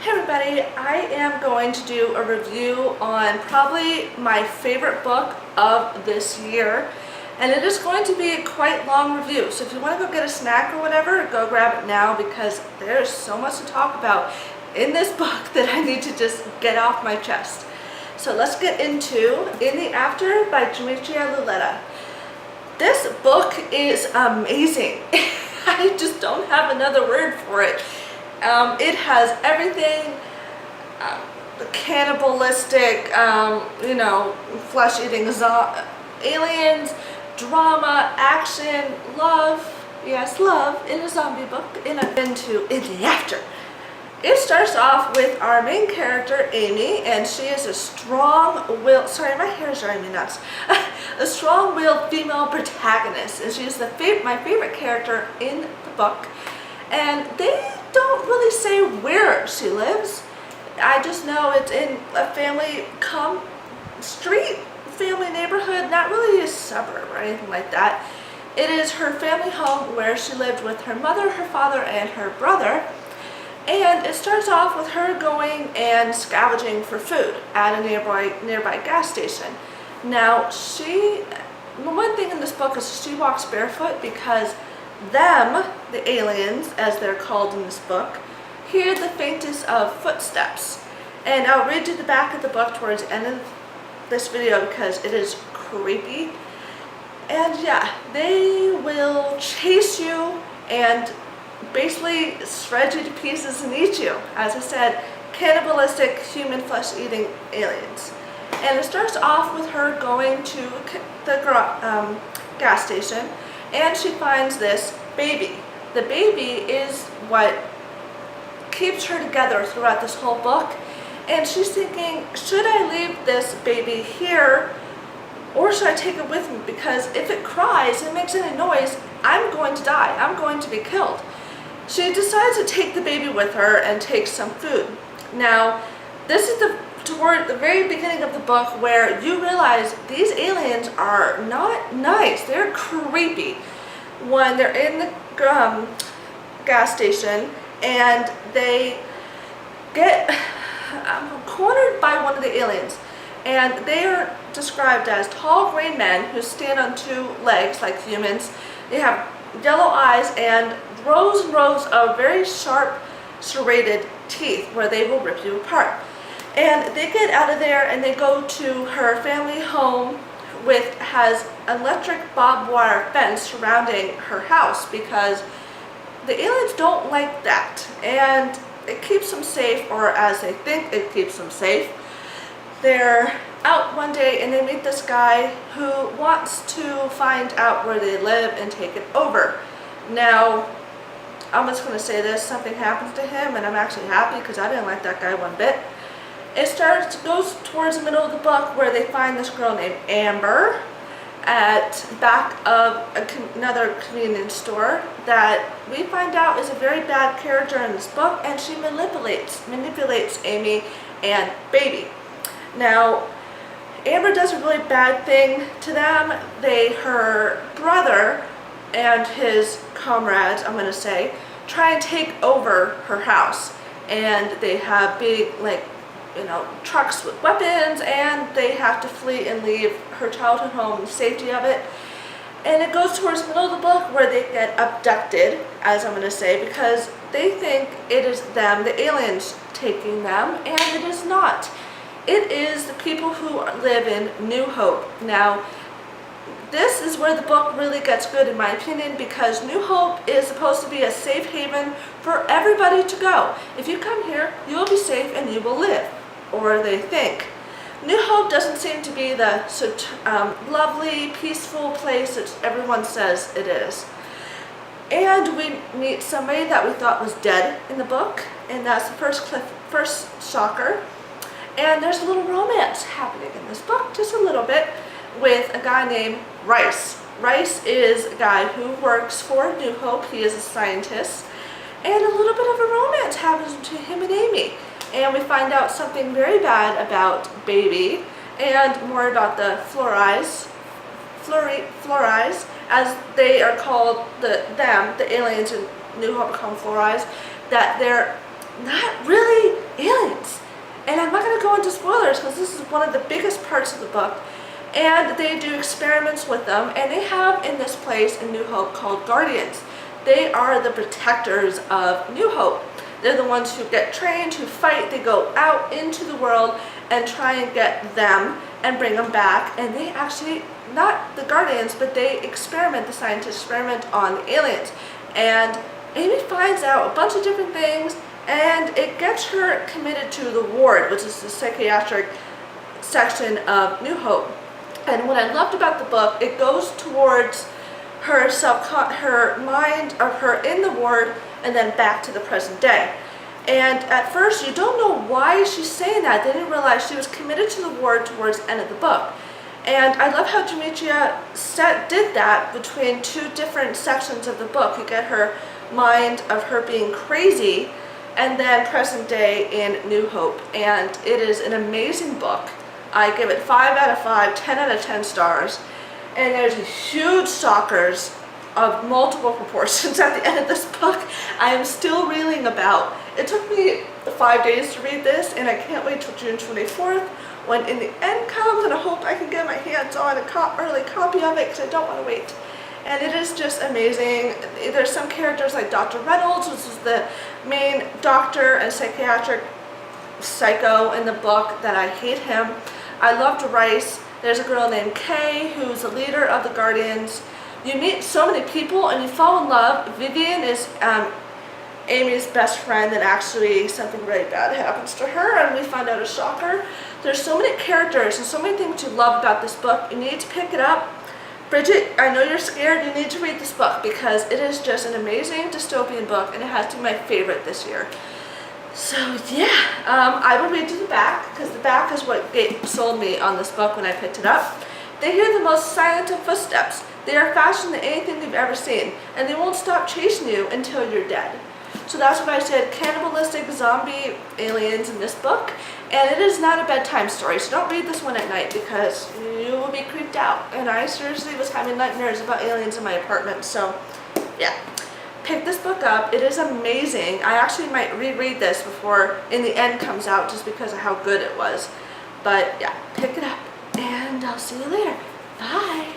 Hey everybody, I am going to do a review on probably my favorite book of this year, and it is going to be a quite long review, so if you want to go get a snack or whatever, go grab it now because there's so much to talk about in this book that I need to just get off my chest. So let's get into In the After by Demetria Lunetta. This book is amazing. I just don't have another word for it. It has everything, cannibalistic, flesh-eating aliens, drama, action, love, yes, love in a zombie book, In the After. It starts off with our main character, Amy, and she is a strong-willed, sorry, my hair is driving me nuts, a strong-willed female protagonist, and she's my favorite character in the book, and they don't really say where she lives. I just know it's in a family family neighborhood, not really a suburb or anything like that. It is her family home where she lived with her mother, her father, and her brother. And it starts off with her going and scavenging for food at a nearby gas station. Now, one thing in this book is she walks barefoot because the aliens, as they're called in this book, hear the faintest of footsteps. And I'll read you the back of the book towards the end of this video because it is creepy. And yeah, they will chase you and basically shred you to pieces and eat you. As I said, cannibalistic, human flesh-eating aliens. And it starts off with her going to the gas station, and she finds this baby. The baby is what keeps her together throughout this whole book, and she's thinking, should I leave this baby here or should I take it with me? Because if it cries and makes any noise, I'm going to die. I'm going to be killed. She decides to take the baby with her and take some food. Now, this is toward the very beginning of the book where you realize these aliens are not nice. They're creepy. When they're in the gas station and they get cornered by one of the aliens, and they are described as tall gray men who stand on two legs like humans. They have yellow eyes and rows of very sharp serrated teeth where they will rip you apart. And they get out of there and they go to her family home, has electric barbed wire fence surrounding her house because the aliens don't like that, and it keeps them safe, or as they think it keeps them safe. They're out one day and they meet this guy who wants to find out where they live and take it over. Now, I'm just going to say this, something happens to him, and I'm actually happy because I didn't like that guy one bit. It goes towards the middle of the book where they find this girl named Amber at back of another convenience store that we find out is a very bad character in this book, and she manipulates Amy and baby. Now, Amber does a really bad thing to them. Her brother and his comrades, I'm going to say, try and take over her house, and they have big trucks with weapons, and they have to flee and leave her childhood home and the safety of it. And it goes towards the middle of the book where they get abducted, as I'm going to say, because they think it is them, the aliens, taking them, and it is not. It is the people who live in New Hope. Now, this is where the book really gets good in my opinion, because New Hope is supposed to be a safe haven for everybody to go. If you come here, you will be safe and you will live, or they think. New Hope doesn't seem to be the lovely, peaceful place that everyone says it is. And we meet somebody that we thought was dead in the book, and that's the first shocker. And there's a little romance happening in this book, just a little bit, with a guy named Rice. Rice is a guy who works for New Hope. He is a scientist, and a little bit of a romance happens to him and Amy. And we find out something very bad about baby, and more about the fluorides, as they are called, the aliens in New Hope call them fluorides, that they're not really And I'm not going to go into spoilers because this is one of the biggest parts of the book. And they do experiments with them, and they have in this place in New Hope called Guardians. They are the protectors of New Hope. They're the ones who get trained, who fight. They go out into the world and try and get them and bring them back. And they actually, not the Guardians, but they experiment, the scientists experiment on the aliens. And Amy finds out a bunch of different things, and it gets her committed to the ward, which is the psychiatric section of New Hope. And what I loved about the book, it goes towards her mind of her in the ward and then back to the present day. And at first you don't know why she's saying that. They didn't realize she was committed to the ward towards the end of the book. And I love how Demetria did that between two different sections of the book. You get her mind of her being crazy and then present day in New Hope. And it is an amazing book. I give it 5 out of 5, 10 out of 10 stars. And there's huge stalkers of multiple proportions at the end of this book. I am still reeling about. It took me 5 days to read this, and I can't wait till June 24th when In the End comes, and I hope I can get my hands on an early copy of it because I don't want to wait. And it is just amazing. There's some characters like Dr. Reynolds, which is the main doctor and psychiatric psycho in the book, that I hate him. I loved Rice. There's a girl named Kay who's the leader of the Guardians. You meet so many people and you fall in love. Vivian is Amy's best friend, and actually something really bad happens to her and we find out a shocker. There's so many characters and so many things you love about this book. You need to pick it up. Bridget, I know you're scared. You need to read this book because it is just an amazing dystopian book, and it has to be my favorite this year. So yeah, I will read to the back because the back is what sold me on this book when I picked it up. They hear the most silent of footsteps. They are faster than anything you've ever seen, and they won't stop chasing you until you're dead. So that's what I said, cannibalistic zombie aliens in this book. And it is not a bedtime story, so don't read this one at night because you will be creeped out. And I seriously was having nightmares about aliens in my apartment, so yeah. Pick this book up. It is amazing. I actually might reread this before In the End comes out just because of how good it was. But yeah, pick it up, and I'll see you later. Bye.